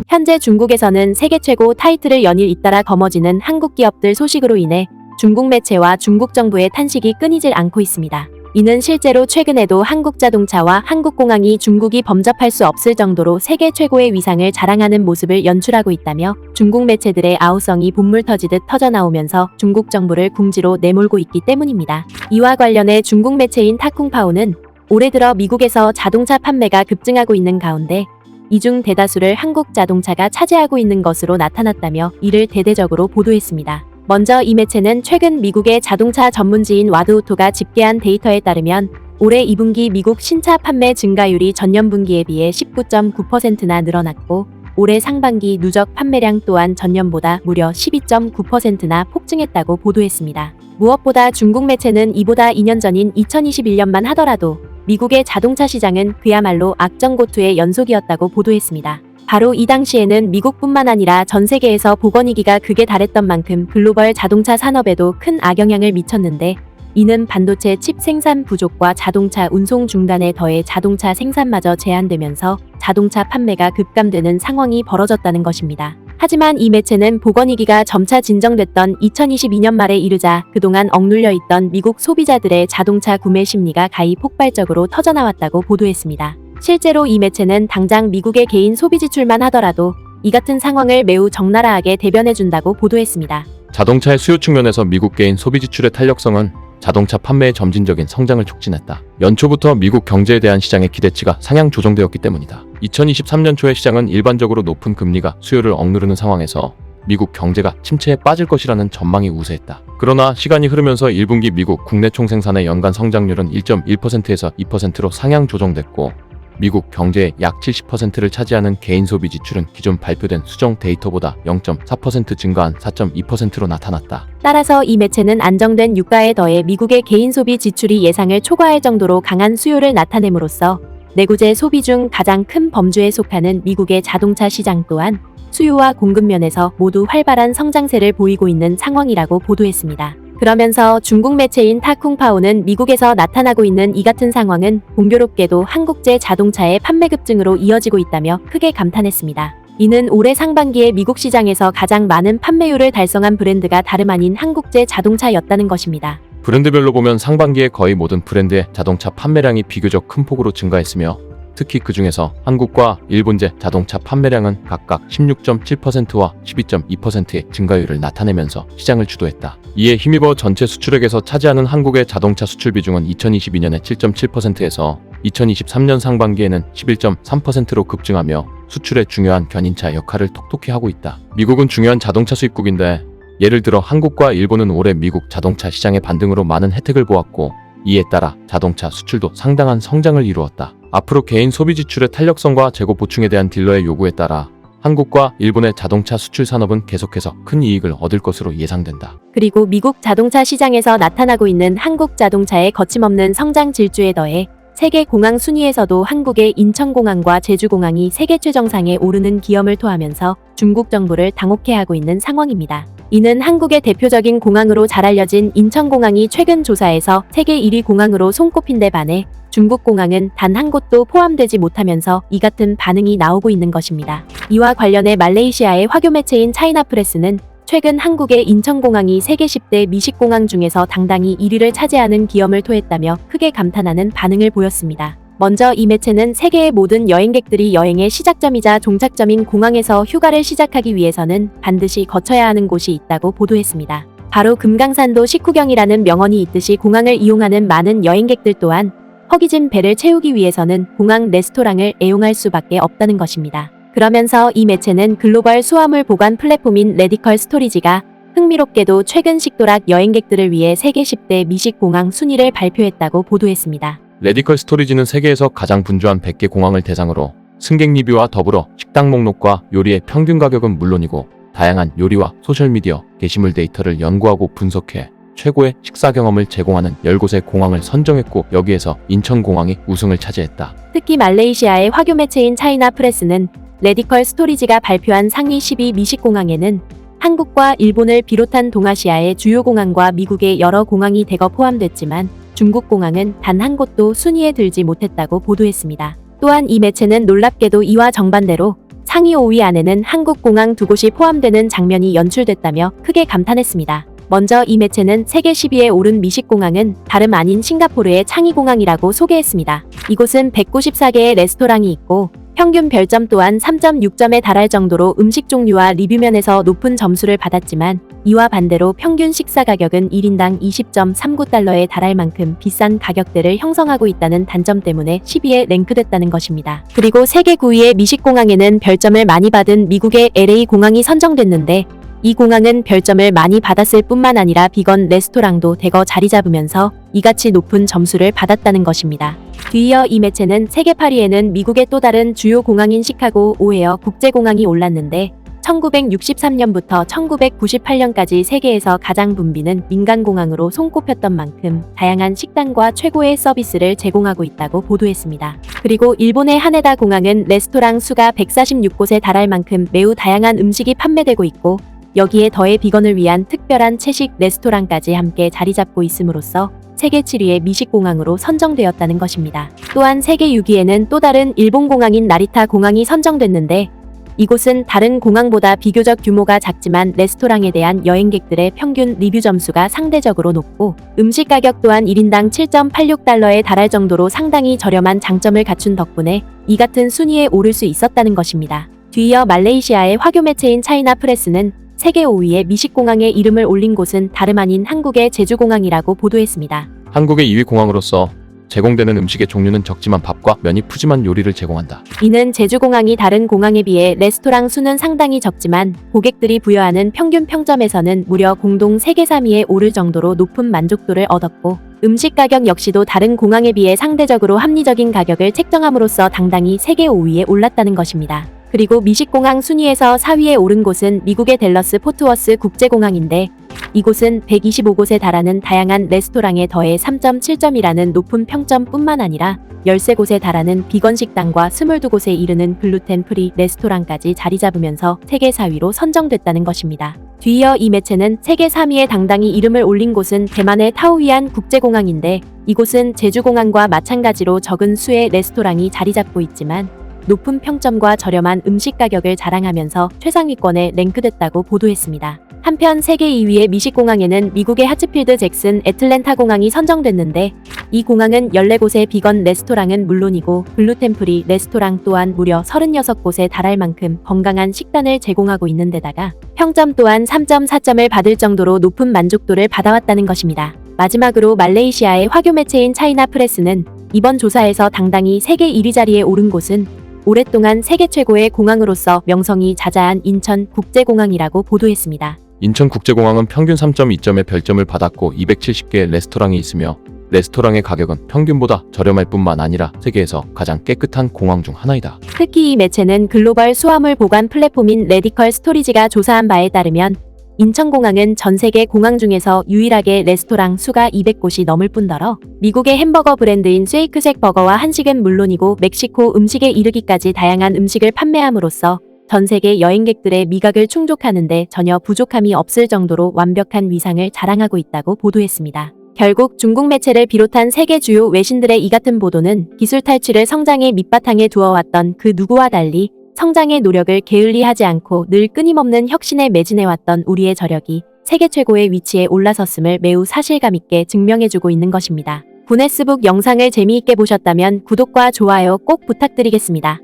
현재 중국에서는 세계 최고 타이틀을 연일 잇따라 거머쥐는 한국 기업들 소식으로 인해 중국 매체와 중국 정부의 탄식이 끊이질 않고 있습니다. 이는 실제로 최근에도 한국자동차와 한국공항이 중국이 범접할 수 없을 정도로 세계 최고의 위상을 자랑하는 모습을 연출하고 있다며 중국 매체들의 아우성이 본물 터지듯 터져나오면서 중국 정부를 궁지로 내몰고 있기 때문입니다. 이와 관련해 중국 매체인 타쿵파오는 올해 들어 미국에서 자동차 판매가 급증하고 있는 가운데 이 중 대다수를 한국 자동차가 차지하고 있는 것으로 나타났다며 이를 대대적으로 보도했습니다. 먼저 이 매체는 최근 미국의 자동차 전문지인 와드오토가 집계한 데이터에 따르면 올해 2분기 미국 신차 판매 증가율이 전년 분기에 비해 19.9%나 늘어났고 올해 상반기 누적 판매량 또한 전년보다 무려 12.9%나 폭증했다고 보도했습니다. 무엇보다 중국 매체는 이보다 2년 전인 2021년만 하더라도 미국의 자동차 시장은 그야말로 악정고투의 연속이었다고 보도했습니다. 바로 이 당시에는 미국뿐만 아니라 전 세계에서 보건위기가 극에 달했던 만큼 글로벌 자동차 산업에도 큰 악영향을 미쳤는데 이는 반도체 칩 생산 부족과 자동차 운송 중단에 더해 자동차 생산마저 제한되면서 자동차 판매가 급감되는 상황이 벌어졌다는 것입니다. 하지만 이 매체는 보건위기가 점차 진정됐던 2022년 말에 이르자 그동안 억눌려 있던 미국 소비자들의 자동차 구매 심리가 가히 폭발적으로 터져나왔다고 보도했습니다. 실제로 이 매체는 당장 미국의 개인 소비 지출만 하더라도 이 같은 상황을 매우 적나라하게 대변해준다고 보도했습니다. 자동차의 수요 측면에서 미국 개인 소비 지출의 탄력성은 자동차 판매의 점진적인 성장을 촉진했다. 연초부터 미국 경제에 대한 시장의 기대치가 상향 조정되었기 때문이다. 2023년 초의 시장은 일반적으로 높은 금리가 수요를 억누르는 상황에서 미국 경제가 침체에 빠질 것이라는 전망이 우세했다. 그러나 시간이 흐르면서 1분기 미국 국내 총생산의 연간 성장률은 1.1%에서 2%로 상향 조정됐고 미국 경제의 약 70%를 차지하는 개인 소비 지출은 기존 발표된 수정 데이터보다 0.4% 증가한 4.2%로 나타났다. 따라서 이 매체는 안정된 유가에 더해 미국의 개인 소비 지출이 예상을 초과할 정도로 강한 수요를 나타냄으로써 내구재 소비 중 가장 큰 범주에 속하는 미국의 자동차 시장 또한 수요와 공급 면에서 모두 활발한 성장세를 보이고 있는 상황이라고 보도했습니다. 그러면서 중국 매체인 타쿵파오는 미국에서 나타나고 있는 이 같은 상황은 공교롭게도 한국제 자동차의 판매 급증으로 이어지고 있다며 크게 감탄했습니다. 이는 올해 상반기에 미국 시장에서 가장 많은 판매율을 달성한 브랜드가 다름 아닌 한국제 자동차였다는 것입니다. 브랜드별로 보면 상반기에 거의 모든 브랜드의 자동차 판매량이 비교적 큰 폭으로 증가했으며 특히 그 중에서 한국과 일본제 자동차 판매량은 각각 16.7%와 12.2%의 증가율을 나타내면서 시장을 주도했다. 이에 힘입어 전체 수출액에서 차지하는 한국의 자동차 수출 비중은 2022년에 7.7%에서 2023년 상반기에는 11.3%로 급증하며 수출의 중요한 견인차 역할을 톡톡히 하고 있다. 미국은 중요한 자동차 수입국인데 예를 들어 한국과 일본은 올해 미국 자동차 시장의 반등으로 많은 혜택을 보았고 이에 따라 자동차 수출도 상당한 성장을 이루었다. 앞으로 개인 소비 지출의 탄력성과 재고 보충에 대한 딜러의 요구에 따라 한국과 일본의 자동차 수출 산업은 계속해서 큰 이익을 얻을 것으로 예상된다. 그리고 미국 자동차 시장에서 나타나고 있는 한국 자동차의 거침없는 성장 질주에 더해 세계 공항 순위에서도 한국의 인천공항과 제주공항이 세계 최정상에 오르는 기염을 토하면서 중국 정부를 당혹해하고 있는 상황입니다. 이는 한국의 대표적인 공항으로 잘 알려진 인천공항이 최근 조사에서 세계 1위 공항으로 손꼽힌 데 반해 중국 공항은 단 한 곳도 포함되지 못하면서 이 같은 반응이 나오고 있는 것입니다. 이와 관련해 말레이시아의 화교 매체인 차이나프레스는 최근 한국의 인천공항이 세계 10대 미식공항 중에서 당당히 1위를 차지하는 기염을 토했다며 크게 감탄하는 반응을 보였습니다. 먼저 이 매체는 세계의 모든 여행객들이 여행의 시작점이자 종착점인 공항에서 휴가를 시작하기 위해서는 반드시 거쳐야 하는 곳이 있다고 보도했습니다. 바로 금강산도 식후경이라는 명언이 있듯이 공항을 이용하는 많은 여행객들 또한 허기진 배를 채우기 위해서는 공항 레스토랑을 애용할 수밖에 없다는 것입니다. 그러면서 이 매체는 글로벌 수화물 보관 플랫폼인 레디컬 스토리지가 흥미롭게도 최근 식도락 여행객들을 위해 세계 10대 미식 공항 순위를 발표했다고 보도했습니다. 레디컬 스토리지는 세계에서 가장 분주한 100개 공항을 대상으로 승객 리뷰와 더불어 식당 목록과 요리의 평균 가격은 물론이고 다양한 요리와 소셜미디어, 게시물 데이터를 연구하고 분석해 최고의 식사 경험을 제공하는 10곳의 공항을 선정했고 여기에서 인천공항이 우승을 차지했다. 특히 말레이시아의 화교 매체인 차이나프레스는 레디컬 스토리지가 발표한 상위 12 미식공항에는 한국과 일본을 비롯한 동아시아의 주요 공항과 미국의 여러 공항이 대거 포함됐지만 중국 공항은 단 한 곳도 순위에 들지 못했다고 보도했습니다. 또한 이 매체는 놀랍게도 이와 정반대로 상위 5위 안에는 한국 공항 두 곳이 포함되는 장면이 연출됐다며 크게 감탄했습니다. 먼저 이 매체는 세계 10위에 오른 미식공항은 다름 아닌 싱가포르의 창의공항이라고 소개했습니다. 이곳은 194개의 레스토랑이 있고 평균 별점 또한 3.6점에 달할 정도로 음식 종류와 리뷰면에서 높은 점수를 받았지만 이와 반대로 평균 식사 가격은 1인당 20.39달러에 달할 만큼 비싼 가격대를 형성하고 있다는 단점 때문에 10위에 랭크됐다는 것입니다. 그리고 세계 9위의 미식공항에는 별점을 많이 받은 미국의 LA 공항이 선정됐는데 이 공항은 별점을 많이 받았을 뿐만 아니라 비건 레스토랑도 대거 자리 잡으면서 이같이 높은 점수를 받았다는 것입니다. 뒤이어 이 매체는 세계 8위에는 미국의 또 다른 주요 공항인 시카고 오헤어 국제공항이 올랐는데 1963년부터 1998년까지 세계에서 가장 붐비는 민간공항으로 손꼽혔던 만큼 다양한 식당과 최고의 서비스를 제공하고 있다고 보도했습니다. 그리고 일본의 하네다 공항은 레스토랑 수가 146곳에 달할 만큼 매우 다양한 음식이 판매되고 있고 여기에 더해 비건을 위한 특별한 채식 레스토랑까지 함께 자리 잡고 있음으로써 세계 7위의 미식공항으로 선정되었다는 것입니다. 또한 세계 6위에는 또 다른 일본 공항인 나리타 공항이 선정됐는데 이곳은 다른 공항보다 비교적 규모가 작지만 레스토랑에 대한 여행객들의 평균 리뷰 점수가 상대적으로 높고 음식 가격 또한 1인당 7.86달러에 달할 정도로 상당히 저렴한 장점을 갖춘 덕분에 이 같은 순위에 오를 수 있었다는 것입니다. 뒤이어 말레이시아의 화교 매체인 차이나 프레스는 세계 5위의 미식공항에 이름을 올린 곳은 다름 아닌 한국의 제주공항이라고 보도했습니다. 한국의 2위 공항으로서 제공되는 음식의 종류는 적지만 밥과 면이 푸짐한 요리를 제공한다. 이는 제주공항이 다른 공항에 비해 레스토랑 수는 상당히 적지만 고객들이 부여하는 평균 평점에서는 무려 공동 세계 3위에 오를 정도로 높은 만족도를 얻었고 음식 가격 역시도 다른 공항에 비해 상대적으로 합리적인 가격을 책정함으로써 당당히 세계 5위에 올랐다는 것입니다. 그리고 미식공항 순위에서 4위에 오른 곳은 미국의 댈러스 포트워스 국제공항인데 이곳은 125곳에 달하는 다양한 레스토랑에 더해 3.7점이라는 높은 평점뿐만 아니라 13곳에 달하는 비건 식당과 22곳에 이르는 글루텐 프리 레스토랑까지 자리 잡으면서 세계 4위로 선정됐다는 것입니다. 뒤이어 이 매체는 세계 3위에 당당히 이름을 올린 곳은 대만의 타오위안 국제공항인데 이곳은 제주공항과 마찬가지로 적은 수의 레스토랑이 자리 잡고 있지만 높은 평점과 저렴한 음식 가격을 자랑하면서 최상위권에 랭크됐다고 보도했습니다. 한편 세계 2위의 미식공항에는 미국의 하츠필드 잭슨 애틀랜타 공항이 선정됐는데 이 공항은 14곳의 비건 레스토랑은 물론이고 글루텐프리 레스토랑 또한 무려 36곳에 달할 만큼 건강한 식단을 제공하고 있는 데다가 평점 또한 3.4점을 받을 정도로 높은 만족도를 받아왔다는 것입니다. 마지막으로 말레이시아의 화교 매체인 차이나 프레스는 이번 조사에서 당당히 세계 1위 자리에 오른 곳은 오랫동안 세계 최고의 공항으로서 명성이 자자한 인천국제공항이라고 보도했습니다. 인천국제공항은 평균 3.2점의 별점을 받았고 270개의 레스토랑이 있으며 레스토랑의 가격은 평균보다 저렴할 뿐만 아니라 세계에서 가장 깨끗한 공항 중 하나이다. 특히 이 매체는 글로벌 수화물 보관 플랫폼인 레디컬 스토리지가 조사한 바에 따르면 인천공항은 전 세계 공항 중에서 유일하게 레스토랑 수가 200곳이 넘을 뿐더러 미국의 햄버거 브랜드인 쉐이크쉑 버거와 한식은 물론이고 멕시코 음식에 이르기까지 다양한 음식을 판매함으로써 전 세계 여행객들의 미각을 충족하는데 전혀 부족함이 없을 정도로 완벽한 위상을 자랑하고 있다고 보도했습니다. 결국 중국 매체를 비롯한 세계 주요 외신들의 이 같은 보도는 기술 탈취를 성장의 밑바탕에 두어왔던 그 누구와 달리 성장의 노력을 게을리하지 않고 늘 끊임없는 혁신에 매진해왔던 우리의 저력이 세계 최고의 위치에 올라섰음을 매우 사실감 있게 증명해주고 있는 것입니다. 구네스북 영상을 재미있게 보셨다면 구독과 좋아요 꼭 부탁드리겠습니다.